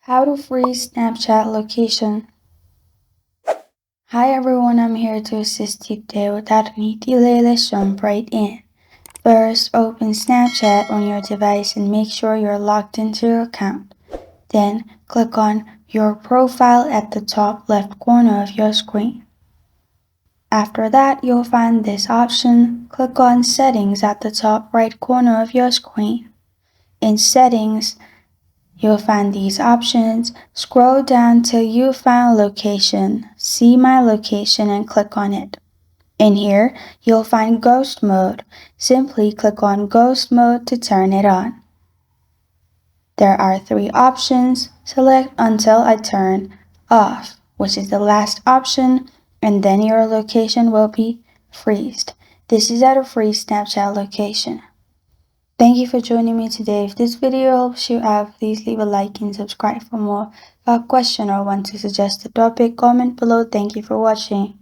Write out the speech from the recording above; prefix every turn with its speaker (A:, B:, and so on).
A: How to freeze Snapchat location. Hi everyone, I'm here to assist you today. Without any delay, let's jump right in. First, open Snapchat on your device and make sure you're logged into your account. Then, click on your profile at the top left corner of your screen. After that, you'll find this option. Click on Settings at the top right corner of your screen. In Settings, you'll find these options. Scroll down till you find Location. See My Location and click on it. In here, you'll find Ghost Mode. Simply click on Ghost Mode to turn it on. There are three options. Select Until I Turn Off, which is the last option, and then your location will be freezed. This is how to freeze Snapchat location. Thank you for joining me today. If this video helps you out, please leave a like and subscribe for more. If you have a question or want to suggest a topic, comment below. Thank you for watching.